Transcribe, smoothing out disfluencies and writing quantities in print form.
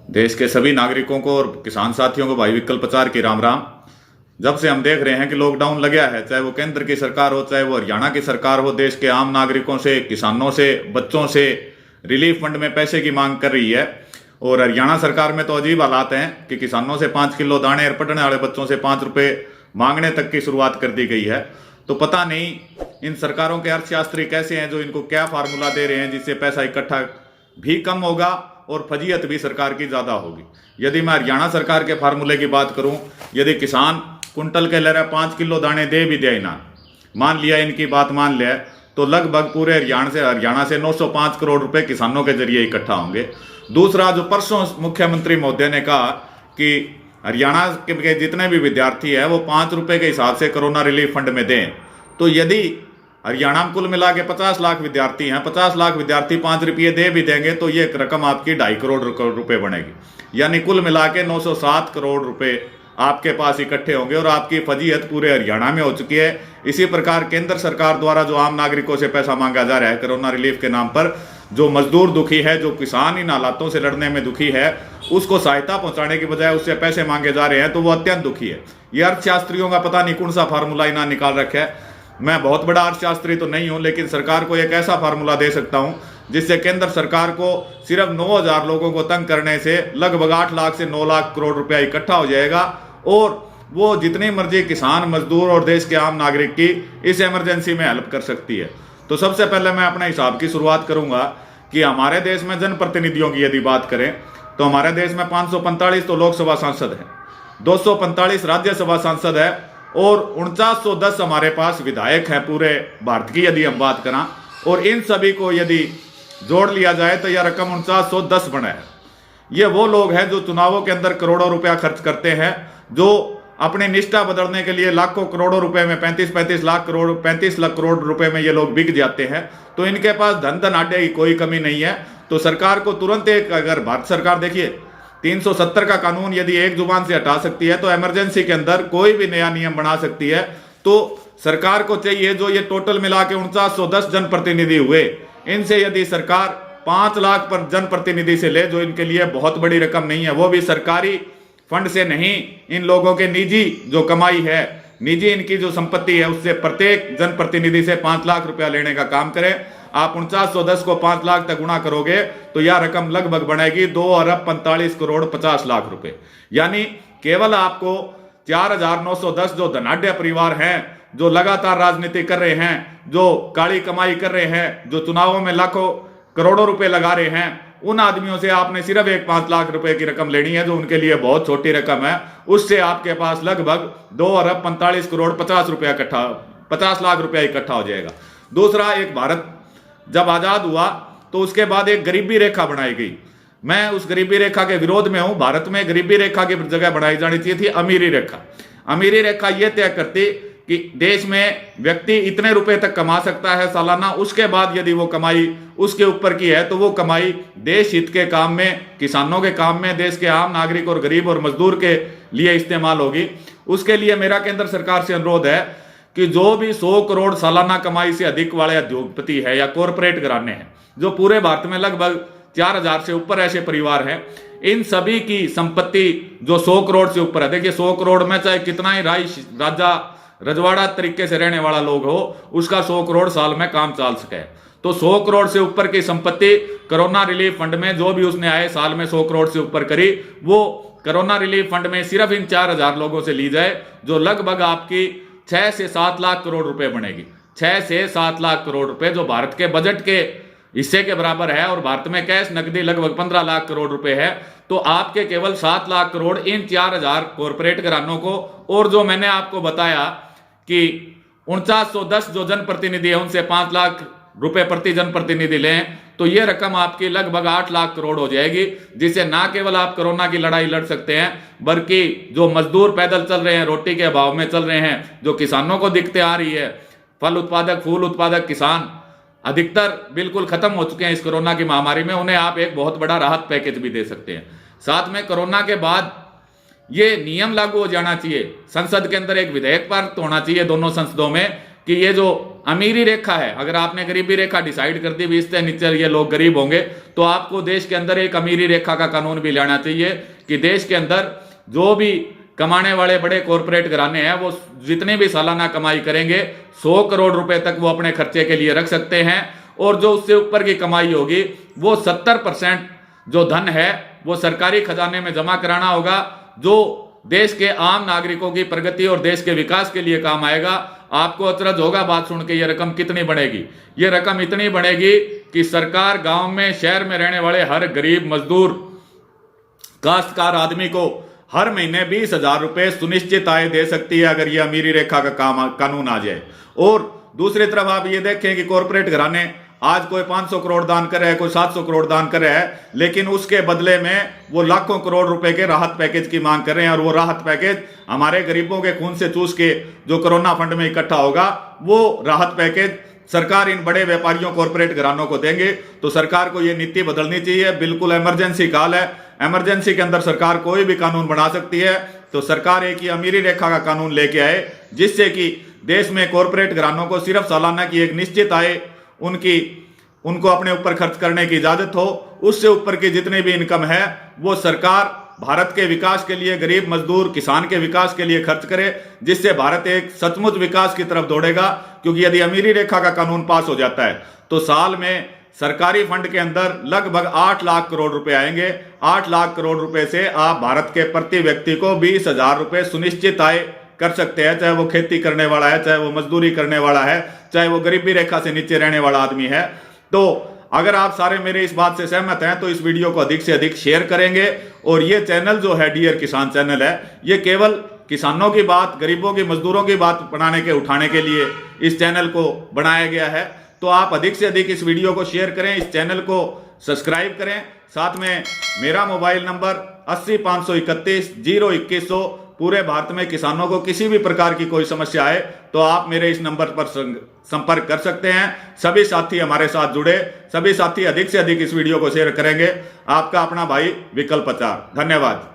देश के सभी नागरिकों को और किसान साथियों को भाई विकल्प प्रचार की राम राम। जब से हम देख रहे हैं कि लॉकडाउन लग गया है, चाहे वो केंद्र की सरकार हो चाहे वो हरियाणा की सरकार हो, देश के आम नागरिकों से, किसानों से, बच्चों से रिलीफ फंड में पैसे की मांग कर रही है। और हरियाणा सरकार में तो अजीब हालात हैं कि किसानों से 5 किलो दाने और पढ़ने वाले बच्चों से 5 रुपए मांगने तक की शुरुआत कर दी गई है। तो पता नहीं इन सरकारों के अर्थशास्त्री कैसे हैं जो इनको क्या फार्मूला दे रहे हैं जिससे पैसा इकट्ठा भी कम होगा और फजीयत भी सरकार की ज्यादा होगी। यदि मैं हरियाणा सरकार के फार्मूले की बात करूं, यदि किसान कुंटल के ले रहा 5 किलो दाने दे भी दिया ना, मान लिया इनकी बात मान लिया, तो लगभग पूरे हरियाणा से 905 करोड़ रुपए किसानों के जरिए इकट्ठा होंगे। दूसरा, जो परसों मुख्यमंत्री महोदय ने कहा कि हरियाणा के जितने भी विद्यार्थी है वो 5 रुपए के हिसाब से कोरोना रिलीफ फंड में दें, तो यदि हरियाणा में कुल मिला के 50 लाख विद्यार्थी हैं, 50 लाख विद्यार्थी 5 रुपये दे भी देंगे तो ये रकम आपकी 2.5 करोड़ रुपए बनेगी। यानी कुल मिला के 907 करोड़ रुपए आपके पास इकट्ठे होंगे और आपकी फजीयत पूरे हरियाणा में हो चुकी है। इसी प्रकार केंद्र सरकार द्वारा जो आम नागरिकों से पैसा मांगा जा रहा है कोरोना रिलीफ के नाम पर, जो मजदूर दुखी है, जो किसान इन हालातों से लड़ने में दुखी है, उसको सहायता पहुंचाने की बजाय उससे पैसे मांगे जा रहे हैं, तो वो अत्यंत दुखी है। ये अर्थशास्त्रियों का पता नहीं कौन सा फार्मूला इन्हें निकाल रखा है। मैं बहुत बड़ा अर्थशास्त्री तो नहीं हूं, लेकिन सरकार को एक ऐसा फार्मूला दे सकता हूं जिससे केंद्र सरकार को सिर्फ 9,000 लोगों को तंग करने से लगभग 8 लाख से 9 लाख करोड़ रुपया इकट्ठा हो जाएगा और वो जितनी मर्जी किसान, मजदूर और देश के आम नागरिक की इस इमरजेंसी में हेल्प कर सकती है। तो सबसे पहले मैं अपने हिसाब की शुरुआत करूंगा कि हमारे देश में जनप्रतिनिधियों की यदि बात करें तो हमारे देश में 545 तो लोकसभा सांसद हैं, 245 राज्यसभा सांसद है और 4910 हमारे पास विधायक हैं पूरे भारत की यदि हम बात करें, और इन सभी को यदि जोड़ लिया जाए तो यह रकम 4910 बना है। ये वो लोग हैं जो चुनावों के अंदर करोड़ों रुपया खर्च करते हैं, जो अपनी निष्ठा बदलने के लिए लाखों करोड़ों रुपए में 35 लाख करोड़ रुपए में ये लोग बिक जाते हैं। तो इनके पास धन धनाढ़ की कोई कमी नहीं है। तो सरकार को तुरंत एक, अगर भारत सरकार देखिए 370 का कानून यदि एक जुबान से हटा सकती है तो इमरजेंसी के अंदर कोई भी नया नियम बना सकती है। तो सरकार को चाहिए जो ये टोटल मिला के 4910 जनप्रतिनिधि हुए, इनसे यदि सरकार 5 लाख पर जनप्रतिनिधि से ले, जो इनके लिए बहुत बड़ी रकम नहीं है, वो भी सरकारी फंड से नहीं, इन लोगों के निजी जो कमाई है, निजी इनकी जो संपत्ति है, उससे प्रत्येक जनप्रतिनिधि से 5 लाख रुपया लेने का काम करें। आप 4910 को 5 लाख तक गुणा करोगे तो यह रकम लगभग बनेगी 2,45 करोड़ 50 लाख रुपए। यानी केवल आपको 4,910 जो धनाढ़ परिवार हैं, जो लगातार राजनीति कर रहे हैं, जो काली कमाई कर रहे हैं, जो चुनावों में लाखों करोड़ों रुपए लगा रहे हैं, उन आदमियों से आपने सिर्फ एक 5 लाख रुपए की रकम लेनी है, जो उनके लिए बहुत छोटी रकम है। उससे आपके पास लगभग 2,45 करोड़ 50 लाख रुपया इकट्ठा हो जाएगा। दूसरा, एक भारत जब आजाद हुआ तो उसके बाद एक गरीबी रेखा बनाई गई। मैं उस गरीबी रेखा के विरोध में हूं। भारत में गरीबी रेखा की जगह बनाई जानी चाहिए थी अमीरी रेखा। अमीरी रेखा यह तय करती कि देश में व्यक्ति इतने रुपए तक कमा सकता है सालाना, उसके बाद यदि वो कमाई उसके ऊपर की है तो वो कमाई देश हित के काम में, किसानों के काम में, देश के आम नागरिक और गरीब और मजदूर के लिए इस्तेमाल होगी। उसके लिए मेरा केंद्र सरकार से अनुरोध है कि जो भी 100 करोड़ सालाना कमाई से अधिक वाले उद्योगपति है या कॉरपोरेट घराने हैं, जो पूरे भारत में लगभग 4,000 से ऊपर ऐसे परिवार हैं, इन सभी की संपत्ति जो 100 करोड़ से ऊपर है, देखिए 100 करोड़ में चाहे कितना ही राजा रजवाड़ा तरीके से रहने वाला लोग हो, उसका 100 करोड़ साल में काम चल सके। तो 100 करोड़ से ऊपर की संपत्ति कोरोना रिलीफ फंड में जो भी उसने आए साल में 100 करोड़ से ऊपर करी, वो कोरोना रिलीफ फंड में सिर्फ इन 4,000 लोगों से ली जाए, जो लगभग आपकी 6 से 7 लाख करोड़ रुपए बनेगी। 6 से 7 लाख करोड़ रुपए जो भारत के बजट के हिस्से के बराबर है, और भारत में कैश नकदी लगभग 15 लाख करोड़ रुपए है। तो आपके केवल 7 लाख करोड़ इन 4,000 कॉरपोरेट घरानों को, और जो मैंने आपको बताया कि 4910 जो जनप्रतिनिधि है उनसे 5 लाख रुपए प्रति जनप्रतिनिधि लें, तो ये रकम आपकी लगभग 8 लाख करोड़ हो जाएगी, जिससे ना केवल आप कोरोना की लड़ाई लड़ सकते हैं, बल्कि जो मजदूर पैदल चल रहे हैं, रोटी के अभाव में चल रहे हैं, जो किसानों को दिक्कतें आ रही है, फल उत्पादक, फूल उत्पादक किसान अधिकतर बिल्कुल खत्म हो चुके हैं इस कोरोना की महामारी में, उन्हें आप एक बहुत बड़ा राहत पैकेज भी दे सकते हैं। साथ में कोरोना के बाद ये नियम लागू हो जाना चाहिए, संसद के अंदर एक विधेयक पारित होना चाहिए दोनों संसदों में, कि ये जो अमीरी रेखा है, अगर आपने गरीबी रेखा डिसाइड कर दी भी इससे नीचे ये लोग गरीब होंगे, तो आपको देश के अंदर एक अमीरी रेखा का कानून भी लाना चाहिए कि देश के अंदर जो भी कमाने वाले बड़े कॉरपोरेट घराने हैं वो जितनी भी सालाना कमाई करेंगे 100 करोड़ रुपए तक वो अपने खर्चे के लिए रख सकते हैं, और जो उससे ऊपर की कमाई होगी वो 70% जो धन है वो सरकारी खजाने में जमा कराना होगा, जो देश के आम नागरिकों की प्रगति और देश के विकास के लिए काम आएगा। आपको अचरज होगा बात सुन के, ये रकम कितनी बढ़ेगी। ये रकम इतनी बढ़ेगी कि सरकार गांव में शहर में रहने वाले हर गरीब मजदूर काश्तकार आदमी को हर महीने 20,000 रुपए सुनिश्चित आय दे सकती है अगर ये अमीरी रेखा का कानून आ जाए। और दूसरी तरफ आप ये देखें कि कॉरपोरेट घराने आज कोई 500 करोड़ दान कर रहा है, कोई 700 करोड़ दान कर रहा है, लेकिन उसके बदले में वो लाखों करोड़ रुपए के राहत पैकेज की मांग कर रहे हैं, और वो राहत पैकेज हमारे गरीबों के खून से चूस के जो कोरोना फंड में इकट्ठा होगा वो राहत पैकेज सरकार इन बड़े व्यापारियों कॉरपोरेट घरानों को देंगे। तो सरकार को ये नीति बदलनी चाहिए। बिल्कुल इमरजेंसी काल है, इमरजेंसी के अंदर सरकार कोई भी कानून बना सकती है। तो सरकार एक ही अमीरी रेखा का कानून लेके आए जिससे कि देश में कॉरपोरेट घरानों को सिर्फ सालाना की एक निश्चित आय उनको अपने ऊपर खर्च करने की इजाजत हो, उससे ऊपर की जितनी भी इनकम है वो सरकार भारत के विकास के लिए, गरीब मजदूर किसान के विकास के लिए खर्च करे, जिससे भारत एक सचमुच विकास की तरफ दौड़ेगा। क्योंकि यदि अमीरी रेखा का कानून पास हो जाता है तो साल में सरकारी फंड के अंदर लगभग 8 लाख करोड़ रुपए आएंगे। 8 लाख करोड़ रुपए से आप भारत के प्रति व्यक्ति को 20,000 रुपए सुनिश्चित आय कर सकते हैं, चाहे वो खेती करने वाला है, चाहे वो मजदूरी करने वाला है, चाहे वो गरीबी रेखा से नीचे रहने वाला आदमी है। तो अगर आप सारे मेरे इस बात से सहमत हैं तो इस वीडियो को अधिक से अधिक शेयर करेंगे। और ये चैनल जो है डियर किसान चैनल है, ये केवल किसानों की बात, गरीबों की, मजदूरों की बात उठाने के लिए इस चैनल को बनाया गया है। तो आप अधिक से अधिक इस वीडियो को शेयर करें, इस चैनल को सब्सक्राइब करें। साथ में मेरा मोबाइल नंबर 80 531 02100। पूरे भारत में किसानों को किसी भी प्रकार की कोई समस्या है तो आप मेरे इस नंबर पर संपर्क कर सकते हैं। सभी साथी हमारे साथ जुड़े, सभी साथी अधिक से अधिक इस वीडियो को शेयर करेंगे। आपका अपना भाई विकल्प आचार। धन्यवाद।